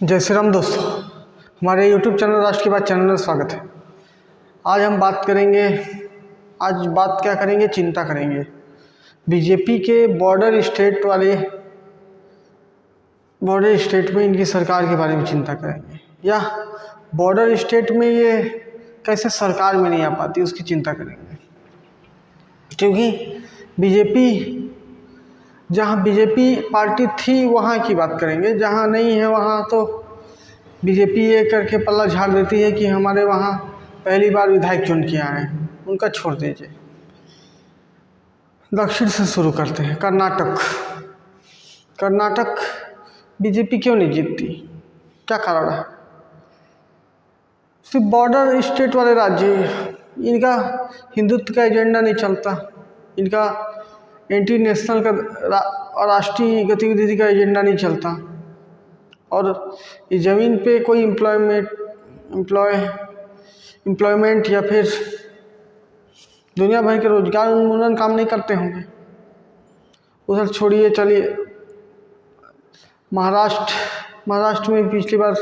जय श्री राम दोस्तों, हमारे YouTube चैनल राष्ट्र की बात चैनल में स्वागत है। आज हम बात करेंगे, क्या करेंगे, चिंता करेंगे बीजेपी के बॉर्डर स्टेट में इनकी सरकार के बारे में चिंता करेंगे, या बॉर्डर स्टेट में ये कैसे सरकार में नहीं आ पाती उसकी चिंता करेंगे। क्योंकि जहाँ बीजेपी पार्टी थी वहाँ की बात करेंगे, जहाँ नहीं है वहाँ तो बीजेपी ये करके पल्ला झाड़ देती है कि हमारे वहाँ पहली बार विधायक चुन के आए हैं, उनका छोड़ दीजिए। दक्षिण से शुरू करते हैं। कर्नाटक बीजेपी क्यों नहीं जीतती, क्या कारण है? सिर्फ बॉर्डर स्टेट वाले राज्य, इनका हिंदुत्व का एजेंडा नहीं चलता, इनका एंटी नेशनल का राष्ट्रीय गतिविधि का एजेंडा नहीं चलता, और इस ज़मीन पे कोई एम्प्लॉयमेंट या फिर दुनिया भर के रोजगार उन्मूलन काम नहीं करते होंगे। उधर छोड़िए, चलिए महाराष्ट्र में पिछली बार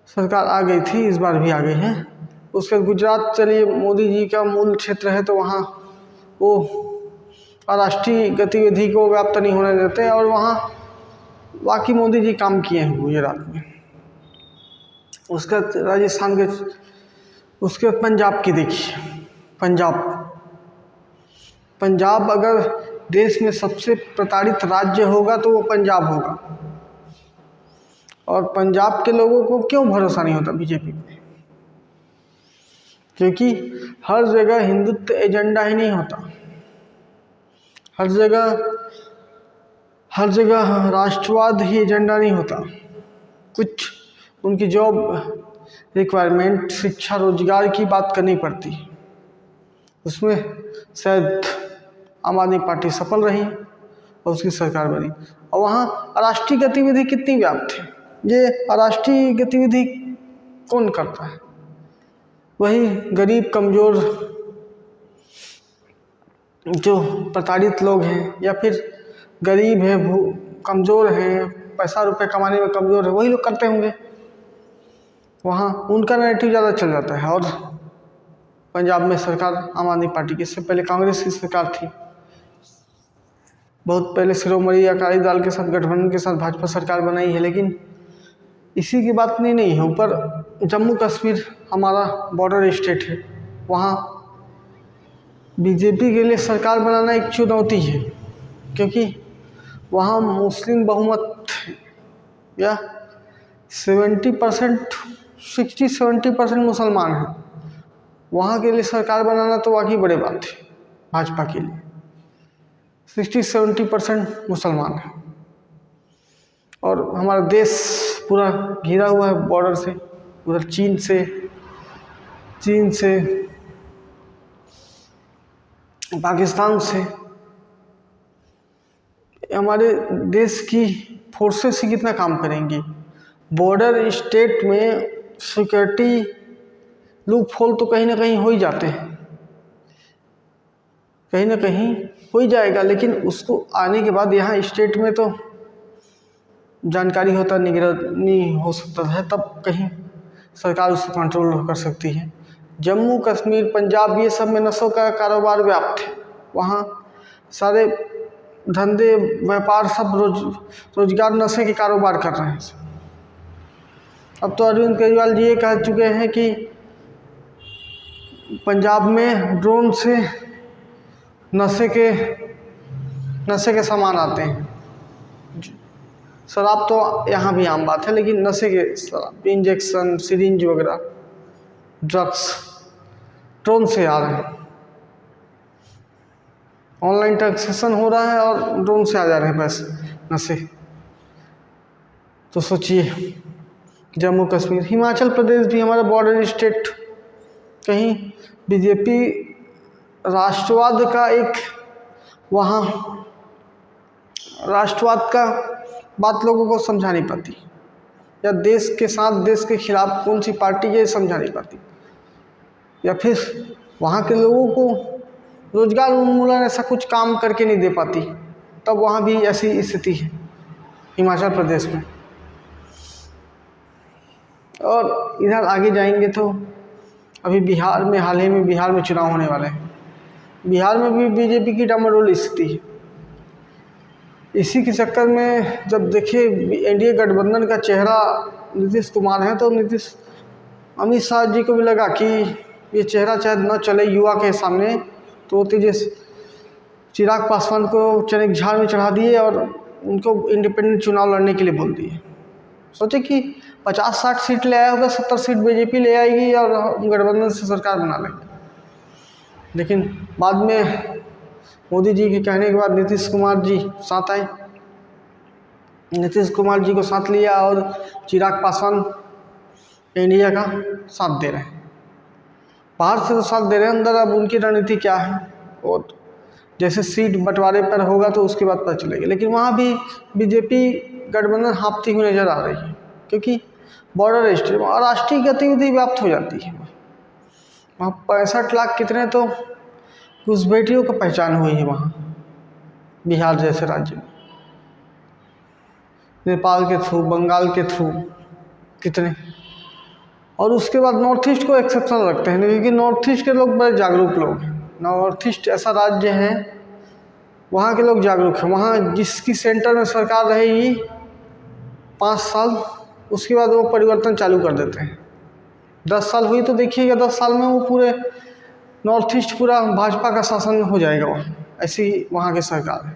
सरकार आ गई थी, इस बार भी आ गई है। उसके गुजरात चलिए, मोदी जी का मूल क्षेत्र है, तो वहाँ वो राष्ट्रीय गतिविधि को व्याप्त नहीं होने देते, और वहाँ बाकी मोदी जी काम किए हैं गुजरात में। उसका राजस्थान के, उसके पंजाब की देखिए, पंजाब अगर देश में सबसे प्रताड़ित राज्य होगा तो वो पंजाब होगा। और पंजाब के लोगों को क्यों भरोसा नहीं होता बीजेपी पे? क्योंकि हर जगह हिंदुत्व एजेंडा ही नहीं होता, हर जगह राष्ट्रवाद ही एजेंडा नहीं होता। कुछ उनकी जॉब रिक्वायरमेंट, शिक्षा, रोजगार की बात करनी पड़ती, उसमें शायद आम आदमी पार्टी सफल रही और उसकी सरकार बनी। और वहाँ राष्ट्रीय गतिविधि कितनी व्याप्त है, ये राष्ट्रीय गतिविधि कौन करता है? वही गरीब कमज़ोर जो प्रताड़ित लोग हैं, या फिर गरीब हैं, कमज़ोर हैं, पैसा रुपये कमाने में कमज़ोर है, वही लोग करते होंगे। वहाँ उनका नैरेटिव ज़्यादा चल जाता है। और पंजाब में सरकार आम आदमी पार्टी की, इससे पहले कांग्रेस की सरकार थी, बहुत पहले शिरोमणि अकाली दल के साथ गठबंधन के साथ भाजपा सरकार बनाई है। लेकिन इसी की बात नहीं है, ऊपर जम्मू कश्मीर हमारा बॉर्डर स्टेट है, वहाँ बीजेपी के लिए सरकार बनाना एक चुनौती है, क्योंकि वहाँ मुस्लिम बहुमत है, या 60-70% मुसलमान हैं। वहाँ के लिए सरकार बनाना तो वाकई बड़ी बात है भाजपा के लिए। 60-70% मुसलमान है, और हमारा देश पूरा घिरा हुआ है बॉर्डर से, उधर चीन से पाकिस्तान से। हमारे देश की फोर्सेस ही कितना काम करेंगी? बॉर्डर स्टेट में सिक्योरिटी लूप होल तो कहीं ना कहीं हो ही जाते हैं, कहीं ना कहीं हो ही जाएगा। लेकिन उसको आने के बाद यहाँ स्टेट में तो जानकारी होता, निगरानी हो सकता है, तब कहीं सरकार उसको कंट्रोल कर सकती है। जम्मू कश्मीर, पंजाब, ये सब में नशों का कारोबार व्याप्त है। वहाँ सारे धंधे, व्यापार, सब रोजगार नशे के कारोबार कर रहे हैं। अब तो अरविंद केजरीवाल जी ये कह चुके हैं कि पंजाब में ड्रोन से नशे के सामान आते हैं। शराब तो यहाँ भी आम बात है, लेकिन नशे के शराब, इंजेक्शन, सिरिंज वगैरह, ड्रग्स ड्रोन से आ रहे हैं। ऑनलाइन ट्रांजैक्शन हो रहा है और ड्रोन से आ जा रहे हैं पैसे, नशे। तो सोचिए, जम्मू कश्मीर, हिमाचल प्रदेश भी हमारा बॉर्डर स्टेट, कहीं बीजेपी राष्ट्रवाद का वहाँ राष्ट्रवाद का बात लोगों को समझा नहीं पाती, या देश के साथ देश के खिलाफ कौन सी पार्टी ये समझा नहीं पाती, या फिर वहाँ के लोगों को रोजगार उन्मूलन ऐसा कुछ काम करके नहीं दे पाती, तब वहाँ भी ऐसी स्थिति है हिमाचल प्रदेश में। और इधर आगे जाएंगे तो अभी बिहार में हाल ही में बिहार में चुनाव होने वाले हैं। बिहार में भी बीजेपी की डामाडोल स्थिति है। इसी के चक्कर में जब देखिए एनडीए गठबंधन का चेहरा नीतीश कुमार है, तो अमित शाह जी को भी लगा कि ये चेहरा शायद न चले युवा के सामने, तो तेजस्वी चिराग पासवान को चने झाड़ में चढ़ा दिए और उनको इंडिपेंडेंट चुनाव लड़ने के लिए बोल दिए। सोचे कि 50-60 सीट ले आया होगा, 70 सीट बीजेपी ले आएगी और गठबंधन से सरकार बना लेंगे। लेकिन बाद में मोदी जी के कहने के बाद नीतीश कुमार जी साथ आए, नीतीश कुमार जी को साथ लिया और चिराग पासवान इंडिया का साथ दे रहे हैं। बाहर से तो साथ दे रहे हैं, अंदर अब उनकी रणनीति क्या है और जैसे सीट बंटवारे पर होगा तो उसके बाद पता चलेगा। लेकिन वहाँ भी बीजेपी गठबंधन हाँफती हुई नज़र आ रही है, क्योंकि बॉर्डर स्टेट और राष्ट्रीय गतिविधि व्याप्त हो जाती है। वहाँ 65 लाख कितने तो घुसपैठियों को पहचान हुई है वहाँ बिहार जैसे राज्य में, नेपाल के थ्रू, बंगाल के थ्रू कितने। और उसके बाद नॉर्थ ईस्ट को एक्सेप्शन रखते हैं, क्योंकि नॉर्थ ईस्ट के लोग बड़े जागरूक लोग हैं। नॉर्थ ईस्ट ऐसा राज्य है, वहाँ के लोग जागरूक हैं। वहाँ जिसकी सेंटर में सरकार रहेगी 5 साल, उसके बाद वो परिवर्तन चालू कर देते हैं। 10 साल हुई तो देखिएगा 10 साल में वो पूरे नॉर्थ ईस्ट पूरा भाजपा का शासन हो जाएगा वहाँ। ऐसी वहाँ की सरकार है,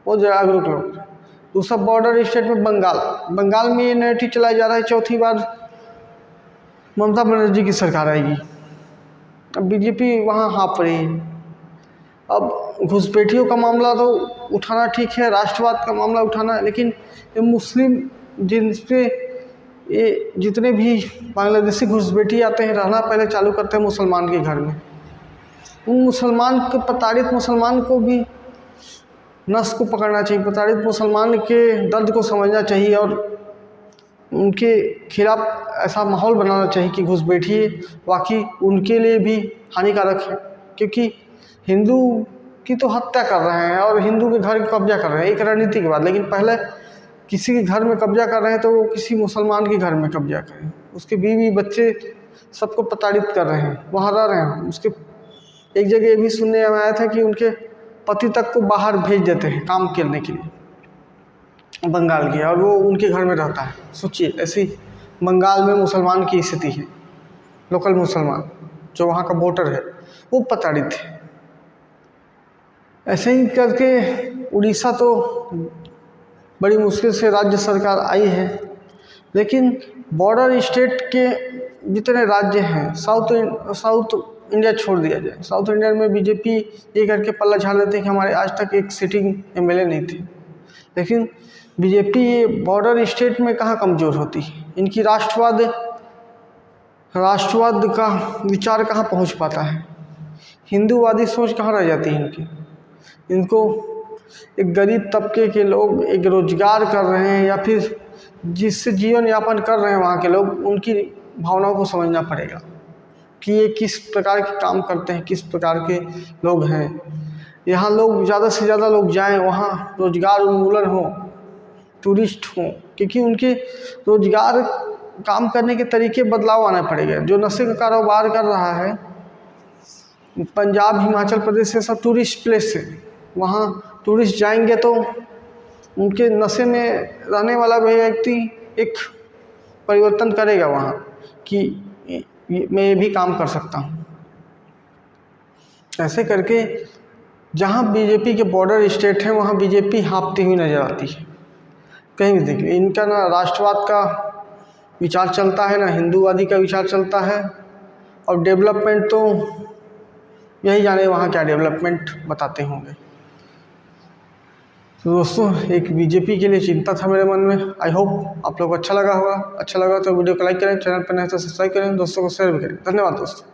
वो जागरूक लोग। दूसरा बॉर्डर स्टेट में बंगाल में ये नैरेटिव चलाया जा रहा है, चौथी बार ममता बनर्जी की सरकार आएगी। अब बीजेपी वहाँ हाँफ रही है। अब घुसपैठियों का मामला तो उठाना ठीक है, राष्ट्रवाद का मामला उठाना है, लेकिन ये मुस्लिम जिनपे ये जितने भी बांग्लादेशी घुसपैठी आते हैं रहना पहले चालू करते हैं मुसलमान के घर में। उन मुसलमान को, प्रताड़ित मुसलमान को भी नस को पकड़ना चाहिए, प्रताड़ित मुसलमान के दर्द को समझना चाहिए और उनके खिलाफ ऐसा माहौल बनाना चाहिए कि घुसपैठी वाकई उनके लिए भी हानिकारक है, क्योंकि हिंदू की तो हत्या कर रहे हैं और हिंदू के घर कब्जा कर रहे हैं एक रणनीति के बाद। लेकिन पहले किसी के घर में कब्जा कर रहे हैं तो वो किसी मुसलमान के घर में कब्जा करें, उसके बीवी बच्चे सबको प्रताड़ित कर रहे हैं, वहाँ रह रहे हैं। उसके एक जगह ये भी सुनने में आया था कि उनके पति तक को बाहर भेज देते हैं काम करने के लिए बंगाल के, और वो उनके घर में रहता है। सोचिए ऐसी बंगाल में मुसलमान की स्थिति है, लोकल मुसलमान जो वहाँ का वोटर है वो प्रताड़ित है। ऐसे ही करके उड़ीसा तो बड़ी मुश्किल से राज्य सरकार आई है, लेकिन बॉर्डर स्टेट के जितने राज्य हैं, साउथ इंडिया छोड़ दिया जाए, साउथ इंडिया में बीजेपी ये करके पल्ला झाड़ देते हैं कि हमारे आज तक एक सिटिंग एमएलए नहीं थे। लेकिन बीजेपी ये बॉर्डर स्टेट में कहाँ कमज़ोर होती है, इनकी राष्ट्रवाद का विचार कहाँ पहुँच पाता है, हिंदूवादी सोच कहाँ रह जाती है इनकी। इनको एक गरीब तबके के लोग एक रोजगार कर रहे हैं या फिर जिससे जीवन यापन कर रहे हैं वहाँ के लोग, उनकी भावनाओं को समझना पड़ेगा कि ये किस प्रकार के काम करते हैं, किस प्रकार के लोग हैं। यहाँ लोग ज़्यादा से ज़्यादा लोग जाएं, वहाँ रोजगार उन्मूलन हो, टूरिस्ट हो, क्योंकि उनके रोजगार काम करने के तरीके बदलाव आना पड़ेगा। जो नशे का कारोबार कर रहा है, पंजाब हिमाचल प्रदेश से सब टूरिस्ट प्लेस है, वहाँ टूरिस्ट जाएंगे तो उनके नशे में रहने वाला व्यक्ति एक परिवर्तन करेगा वहाँ कि मैं ये भी काम कर सकता हूँ। ऐसे करके जहाँ बीजेपी के बॉर्डर स्टेट हैं वहाँ बीजेपी हाँफती हुई नज़र आती है। कहीं भी देखिए इनका ना राष्ट्रवाद का विचार चलता है, ना हिंदूवादी का विचार चलता है, और डेवलपमेंट तो यही जाने वहाँ क्या डेवलपमेंट बताते होंगे। तो दोस्तों एक बीजेपी के लिए चिंता था मेरे मन में। आई होप आप लोग को अच्छा लगा होगा। अच्छा लगा तो वीडियो को लाइक करें, चैनल पर नए तो सब्सक्राइब करें, दोस्तों को शेयर भी करें। धन्यवाद दोस्तों।